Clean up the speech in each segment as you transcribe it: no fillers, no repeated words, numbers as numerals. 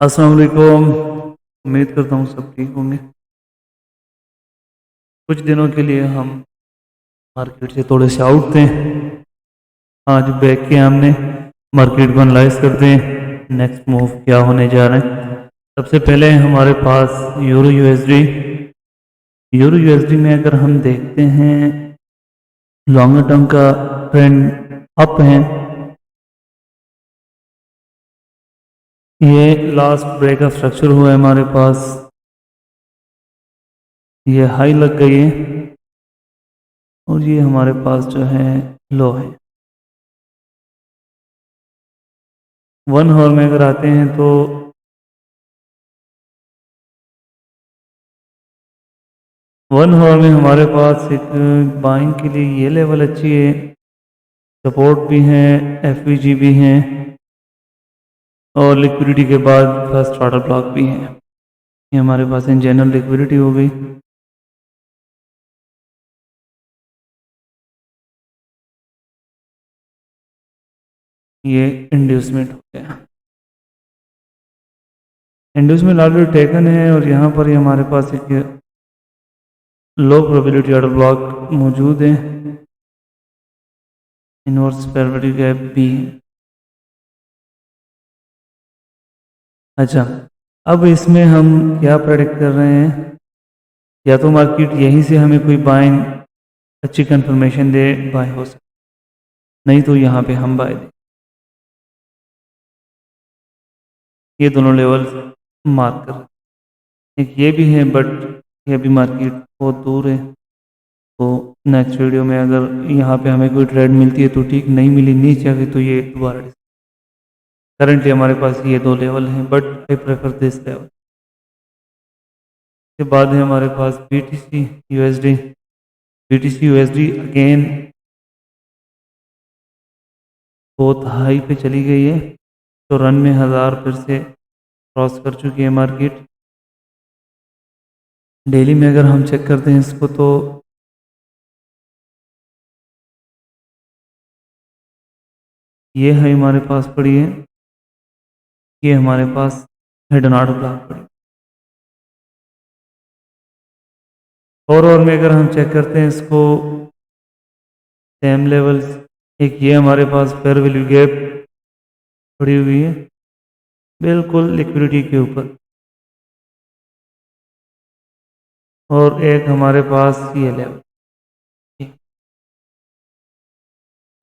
अस्सलाम वालेकुम। उम्मीद करता हूँ सब ठीक होंगे। कुछ दिनों के लिए हम मार्केट से थोड़े से आउट थे। आज बैक के हमने मार्केट को एनालाइज करते हैं नेक्स्ट मूव क्या होने जा रहा है। सबसे पहले हमारे पास यूरो यूएसडी में अगर हम देखते हैं लॉन्गर टर्म का ट्रेंड अप है। ये लास्ट ब्रेक ऑफ स्ट्रक्चर हुआ है हमारे पास, ये हाई लग गई है और ये हमारे पास जो है लो है। 1 आवर में अगर आते हैं तो वन आवर में हमारे पास एक बाइंग के लिए ये लेवल अच्छी है, सपोर्ट भी है, एफवीजी भी है और लिक्विडिटी के बाद फर्स्ट ऑर्डर ब्लॉक भी है। ये हमारे पास इन जनरल लिक्विडिटी हो गई। ये इंड्यूसमेंट हो गया, इंड्यूसमेंट ऑलरेडी टेकन है और यहाँ पर ही हमारे पास एक लो प्रोबेबिलिटी ऑर्डर ब्लॉक मौजूद है, इनवर्स पेरिफेरल गैप भी। अच्छा, अब इसमें हम क्या प्रेडिक्ट कर रहे हैं, या तो मार्केट यहीं से हमें कोई बाइंग अच्छी कंफर्मेशन दे, बाय हो सकता, नहीं तो यहाँ पे हम बाय दें। ये दोनों लेवल मार्क कर, एक ये भी है बट ये भी मार्केट बहुत दूर है। तो नेक्स्ट वीडियो में अगर यहाँ पे हमें कोई ट्रेड मिलती है तो ठीक, नहीं मिली नीचे आ गई तो ये दोबारा। करंटली हमारे पास ये दो लेवल हैं but I prefer this level. के बाद है हमारे पास BTC USD अगेन बहुत हाई पे चली गई है, तो रन में 1000 फिर से क्रॉस कर चुकी है मार्केट। डेली में अगर हम चेक करते हैं इसको तो ये है हमारे पास पड़ी है, ये हमारे पास हेड एंड ऑर्डर ब्लॉक पड़ी। और में अगर हम चेक करते हैं इसको सेम लेवल्स, एक ये हमारे पास फेयर वैल्यू गैप पड़ी हुई है बिल्कुल लिक्विडिटी के ऊपर, और एक हमारे पास ये लेवल।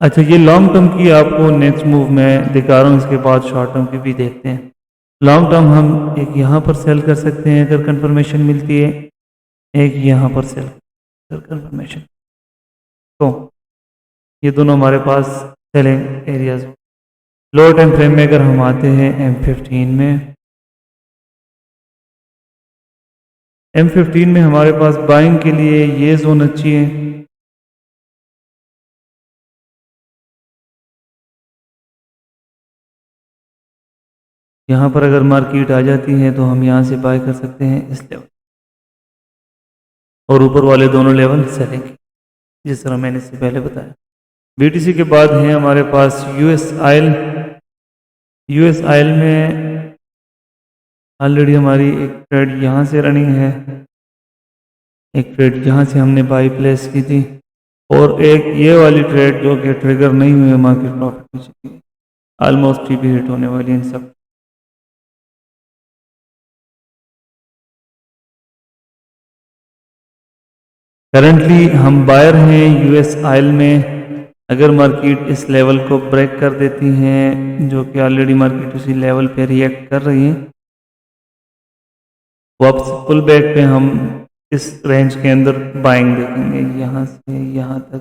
अच्छा, ये लॉन्ग टर्म की आपको नेक्स्ट मूव में दिखा रहा हूँ, इसके बाद शॉर्ट टर्म की भी देखते हैं। लॉन्ग टर्म हम एक यहाँ पर सेल कर सकते हैं अगर कंफर्मेशन मिलती है, एक यहाँ पर सेल कर कंफर्मेशन, तो ये दोनों हमारे पास सेलिंग एरियाज। लो टाइम फ्रेम में अगर हम आते हैं M15 में हमारे पास बाइंग के लिए ये जोन अच्छी है। यहाँ पर अगर मार्केट आ जाती है तो हम यहाँ से बाय कर सकते हैं इस लेवल, और ऊपर वाले दोनों लेवल सेलिंग जिस तरह मैंने इससे पहले बताया। BTC के बाद है हमारे पास यूएस आयल में ऑलरेडी हमारी एक ट्रेड यहाँ से रनिंग है, एक ट्रेड यहाँ से हमने बाई प्लेस की थी, और एक ये वाली ट्रेड जो कि ट्रिगर नहीं हुई मार्केट प्रॉफिट में चली, ऑलमोस्ट भी हिट होने वाली इन सब। करंटली हम बायर हैं यूएस आयल में। अगर मार्केट इस लेवल को ब्रेक कर देती है, जो कि ऑलरेडी मार्केट उसी लेवल पे रिएक्ट कर रही है, वापस पुल बैक पे हम इस रेंज के अंदर बाइंग देखेंगे, यहाँ से यहाँ तक।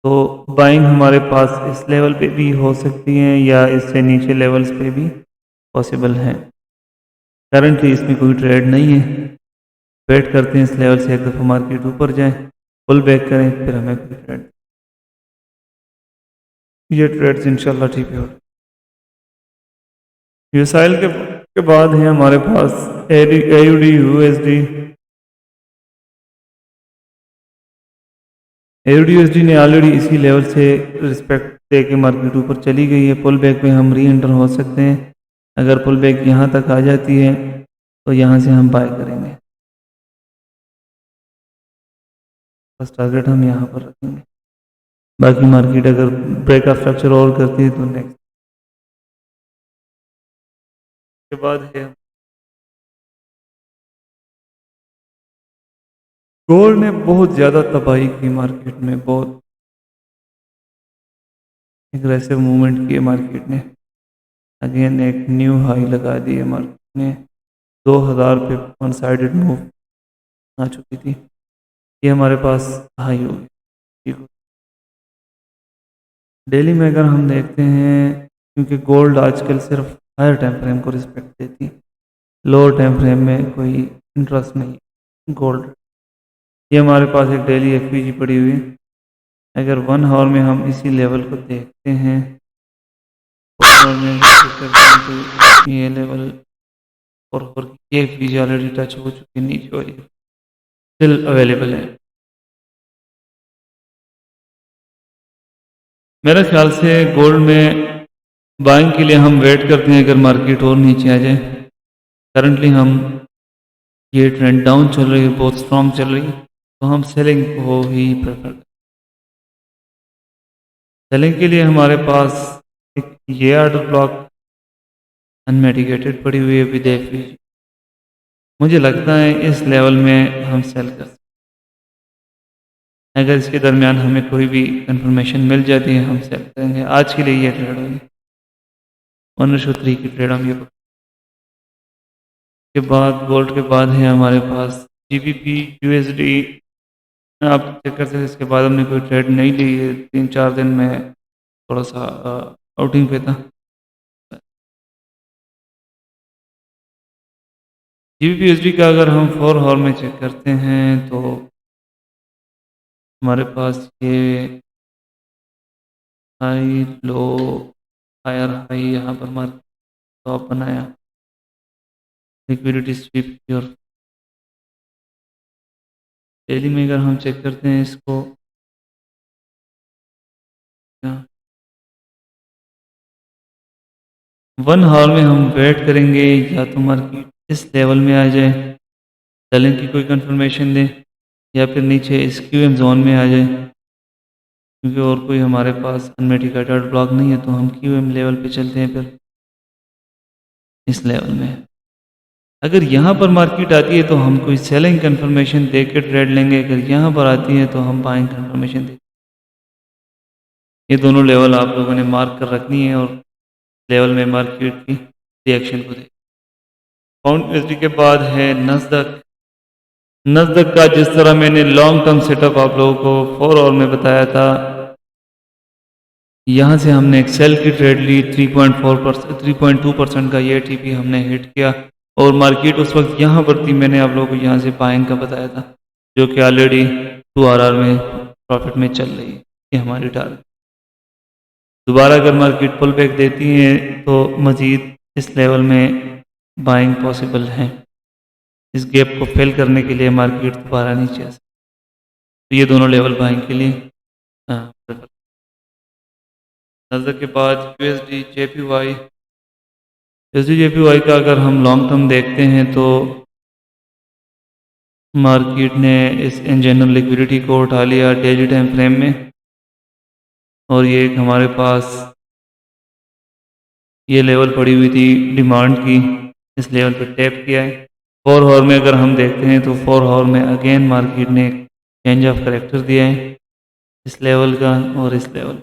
तो बाइंग हमारे पास इस लेवल पे भी हो सकती है या इससे नीचे लेवल्स पे भी पॉसिबल है। करंटली इसमें कोई ट्रेड नहीं है, वेट करते हैं इस लेवल से एक दफ़ा मार्केट ऊपर जाए, पुल बैक करें, फिर हमें कोई ट्रेड, ये ट्रेड्स इंशाल्लाह ठीक है। यूएसआईएल के बाद है हमारे पास AUD USD। AUD USD ने ऑलरेडी इसी लेवल से रिस्पेक्ट सकते हैं कि मार्केट ऊपर चली गई है, पुल बैक पे हम री एंटर हो सकते हैं। अगर पुल बैक यहाँ तक आ जाती है तो यहाँ से हम बाय करेंगे। फर्स्ट टारगेट हम यहाँ पर रखेंगे, बाकी मार्केट अगर ब्रेक ऑफ स्ट्रक्चर और करती है तो नेक्स्ट के बाद है गोल्ड ने बहुत ज़्यादा तबाही की मार्केट में, बहुत एग्रेसिव मूवमेंट की है मार्केट ने। अगेन एक न्यू हाई लगा दी है मार्केट ने, 2000 पे वन साइडेड मूव आ चुकी थी, ये हमारे पास हाई हो गई। डेली में अगर हम देखते हैं, क्योंकि गोल्ड आजकल सिर्फ हायर टाइम फ्रेम को रिस्पेक्ट देती है, लोअर टाइम फ्रेम में कोई इंटरेस्ट नहीं गोल्ड। ये हमारे पास एक डेली एफपीजी पड़ी हुई है। अगर 1 आवर में हम इसी लेवल को देखते हैं, 4 आवर में तो ये लेवल और ये एफपीजी ऑलरेडी टच हो चुकी है, नीचे और स्टिल अवेलेबल है। मेरे ख्याल से गोल्ड में बाइंग के लिए हम वेट करते हैं, अगर मार्केट और नीचे आ जाए। करंटली हम ये ट्रेंड डाउन चल रही है, बहुत स्ट्रॉन्ग चल रही है, तो हम सेलिंग को ही प्रेफर। सेलिंग के लिए हमारे पास एक ये ऑर्डर ब्लॉक अनमेडिकेटेड पड़ी हुई है विद एफपीजी। मुझे लगता है इस लेवल में हम सेल कर सकते हैं। अगर इसके दरमियान हमें कोई भी कंफर्मेशन मिल जाती है हम सेल करेंगे। आज के लिए ये ट्रेड होगी 1/3 की ट्रेड हम ये के बाद गोल्ड के बाद है हमारे पास जीबीपी यूएसडी। आप चेक कर सकते हैं, इसके बाद हमने कोई ट्रेड नहीं ली है, 3-4 दिन में थोड़ा सा आउटिंग पे था। जीबीपी यूएसडी का अगर हम 4 आवर में चेक करते हैं तो हमारे पास ये हाई लो हायर हाई यहाँ पर मार्केट टॉप बनाया, लिक्विडिटी स्वीप की और डेली में अगर हम चेक करते हैं इसको, 1 आवर में हम वेट करेंगे या तो मार्केट इस लेवल में आ जाए, सेलिंग की कोई कंफर्मेशन दे, या फिर नीचे इस क्यूएम जोन में आ जाए। क्योंकि और कोई हमारे पास अनमेडिकेटेड ब्लॉक नहीं है, तो हम क्यूएम लेवल पे चलते हैं फिर इस लेवल में। अगर यहाँ पर मार्केट आती है तो हम कोई सेलिंग कंफर्मेशन दे के ट्रेड लेंगे, अगर यहाँ पर आती है तो हम बाइंग कंफर्मेशन देंगे। ये दोनों लेवल आप लोगों ने मार्क कर रखनी है और लेवल में मार्केट की रिएक्शन को देखें। पाउंड यूएसडी के बाद है नस्दक। नस्दक का जिस तरह मैंने लॉन्ग टर्म सेटअप आप लोगों को 4 आवर में बताया था, यहाँ से हमने एक सेल की ट्रेड ली, 3.2% का ये टीपी हमने हिट किया और मार्केट उस वक्त यहाँ पर थी। मैंने आप लोगों को यहाँ से बाइंग का बताया था, जो कि ऑलरेडी 2 आर में प्रॉफिट में चल रही है। ये हमारी टारगेट। दोबारा अगर मार्केट पुल बैक देती है तो मज़ीद इस लेवल में बाइंग पॉसिबल है। इस गैप को फिल करने के लिए मार्केट दोबारा नीचे आ सकती है, तो ये दोनों लेवल बाइंग के लिए प्रेफर। नज़र के बाद यूएसडी जेपीवाई। यूएसडी जेपीवाई का अगर हम लॉन्ग टर्म देखते हैं तो मार्केट ने इस इंजनरल लिक्विडिटी को उठा लिया डेली टाइम फ्रेम में, और ये एक हमारे पास ये लेवल पड़ी हुई थी डिमांड की, इस लेवल पे टैप किया है। 4 आवर में अगर हम देखते हैं तो 4 आवर में अगेन मार्केट ने चेंज ऑफ करेक्टर दिया है, इस लेवल का और इस लेवल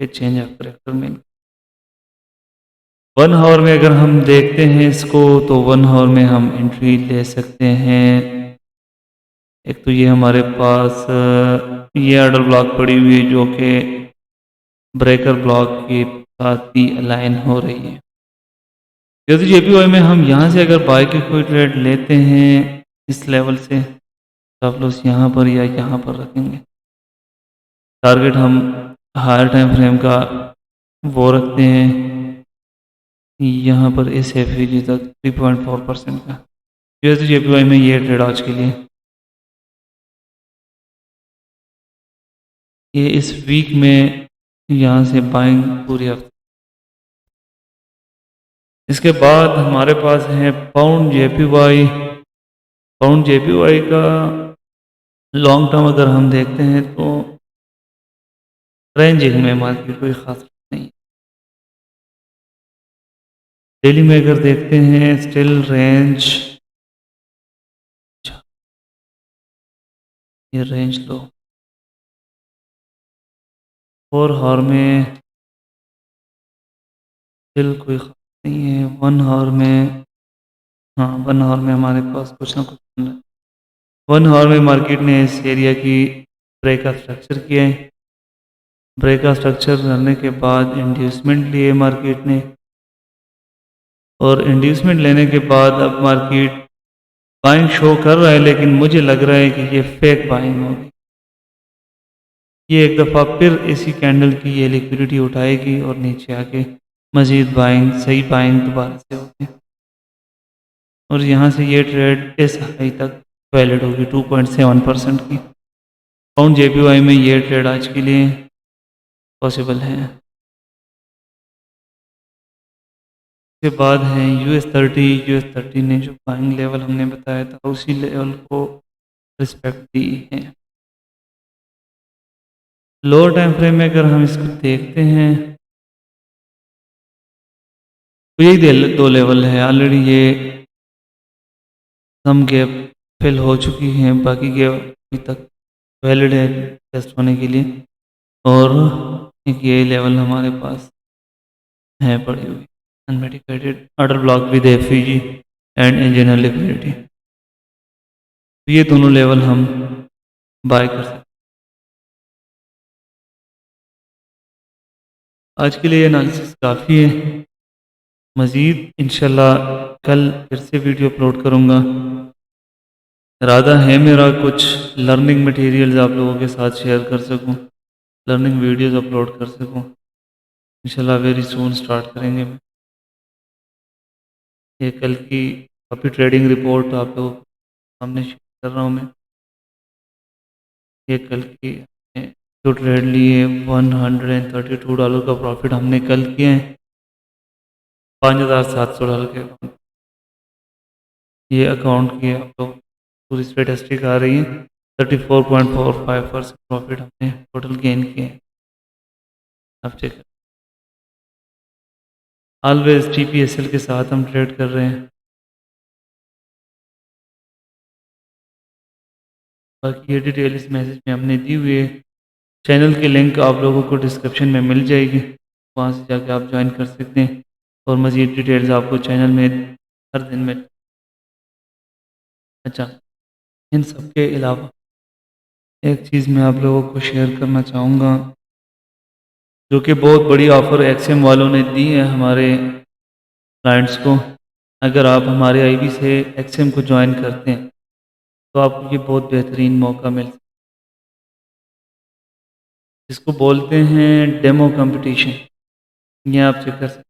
पे चेंज ऑफ करेक्टर में। 1 आवर में अगर हम देखते हैं इसको तो 1 आवर में हम एंट्री ले सकते हैं। एक तो ये हमारे पास ये ऑर्डर ब्लॉक पड़ी हुई है जो कि ब्रेकर ब्लॉक के साथ भी अलाइन हो रही है। जैसे जेपीवाई में हम यहाँ से अगर बाय की कोई ट्रेड लेते हैं इस लेवल से, स्टॉप लॉस यहाँ पर या यहाँ पर रखेंगे। टारगेट हम हायर टाइम फ्रेम का वो रखते हैं यहाँ पर इस एफईजी तक 3.4% का। यूएसडी जेपीवाई में ये ट्रेड आज के लिए ये इस वीक में यहाँ से बाइंग पूरी हफ्ते। इसके बाद हमारे पास है पाउंड जेपीवाई। पाउंड जेपीवाई का लॉन्ग टर्म अगर हम देखते हैं तो रेंजिंग में मार्केट कोई खास नहीं। डेली में अगर देखते हैं स्टिल रेंज, ये रेंज लो 4 हावर में स्टिल कोई खास नहीं है। 1 हावर में, हाँ 1 हावर में हमारे पास कुछ ना कुछ बन रहा है। 1 हावर में मार्केट ने इस एरिया की ब्रेक का स्ट्रक्चर किया है। ब्रेक का स्ट्रक्चर करने के बाद इंड्यूसमेंट लिए मार्केट ने, और इंड्यूसमेंट लेने के बाद अब मार्केट बाइंग शो कर रहा है, लेकिन मुझे लग रहा है कि ये फेक बाइंग होगी। ये एक दफ़ा फिर इसी कैंडल की ये लिक्विडिटी उठाएगी और नीचे आके मज़ीद बाइंग, सही बाइंग दोबारा से होगी, और यहाँ से ये ट्रेड इस हाई तक वैलिड होगी 2.7% की। पाउंड जेपीवाई में ये ट्रेड आज के लिए पॉसिबल है। उसके बाद है यूएस 30 ने जो बाइंग लेवल हमने बताया था उसी लेवल को रिस्पेक्ट दी है। लोअर टाइम फ्रेम में अगर हम इसको देखते हैं तो यही दो लेवल है। ऑलरेडी ये सम गैप फिल हो चुकी हैं, बाकी गैप अभी तक वैलिड है टेस्ट होने के लिए, और एक ये लेवल हमारे पास है पड़ी हुई unmitigated order block with FVG and engineer liquidity. तो ये दोनों लेवल हम बाय कर सकते हैं। आज के लिए एनालिसिस काफ़ी है। मज़ीद इंशाल्लाह कल फिर से वीडियो अपलोड करूँगा। इरादा है मेरा कुछ लर्निंग मटेरियल्स आप लोगों के साथ शेयर कर सकूँ, लर्निंग वीडियोस अपलोड कर सकूँ। इंशाल्लाह वेरी सून स्टार्ट करेंगे। ये कल की कॉपी ट्रेडिंग रिपोर्ट आप लोगों के सामने शेयर कर रहा हूँ मैं। ये कल की जो ट्रेड लिए $132 का प्रॉफिट हमने कल किए हैं $5,700 के अकाउंट। ये अकाउंट की आप लोग पूरी स्टेटिस्टिक आ रही है। 34.45% प्रॉफिट हमने टोटल गेन किए हैं। आप चेक करें। ऑलवेज TPSL के साथ हम ट्रेड कर रहे हैं। बाकी ये डिटेल इस मैसेज में हमने दी हुई है। चैनल की लिंक आप लोगों को डिस्क्रिप्शन में मिल जाएगी, वहाँ से जाके आप ज्वाइन कर सकते हैं, और मज़ीद डिटेल्स आपको चैनल में हर दिन में। अच्छा, इन सब के अलावा एक चीज़ मैं आप लोगों को शेयर करना चाहूँगा, जो कि बहुत बड़ी ऑफ़र एक्सएम वालों ने दी है हमारे क्लाइंट्स को। अगर आप हमारे आईवी से एक्सएम को ज्वाइन करते हैं तो आपको ये बहुत बेहतरीन मौका मिल, जिसको बोलते हैं डेमो कंपटीशन। ये आप चेक कर सकते हैं।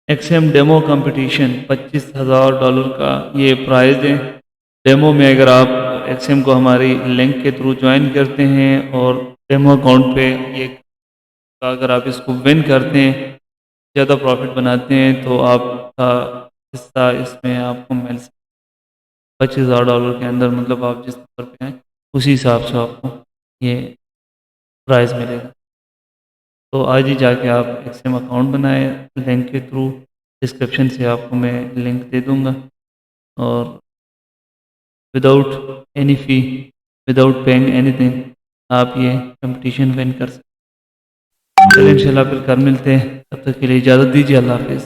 एक्सएम डेमो कंपटीशन $25,000 का ये प्राइज़ है। डेमो में अगर आप एक्सएम को हमारी लिंक के थ्रू ज्वाइन करते हैं और डेमो अकाउंट पे ये अगर आप इसको विन करते हैं, ज़्यादा प्रॉफिट बनाते हैं, तो आपका हिस्सा इसमें आपको मिल सकता है $25,000 के अंदर। मतलब आप जिस नंबर पे हैं उसी हिसाब से आपको ये प्राइज़ मिलेगा। तो आज ही जाके आप एक्सएम अकाउंट बनाएं लिंक के थ्रू। डिस्क्रिप्शन से आपको मैं लिंक दे दूँगा, और विदाउट एनी फ़ी, विदाउट पेइंग एनीथिंग आप ये कंपटीशन विन कर सकते हैं। चलिए इंशाल्लाह फिर कल मिलते हैं, तब तक के लिए इजाज़त दीजिए। अल्लाह हाफ़िज़।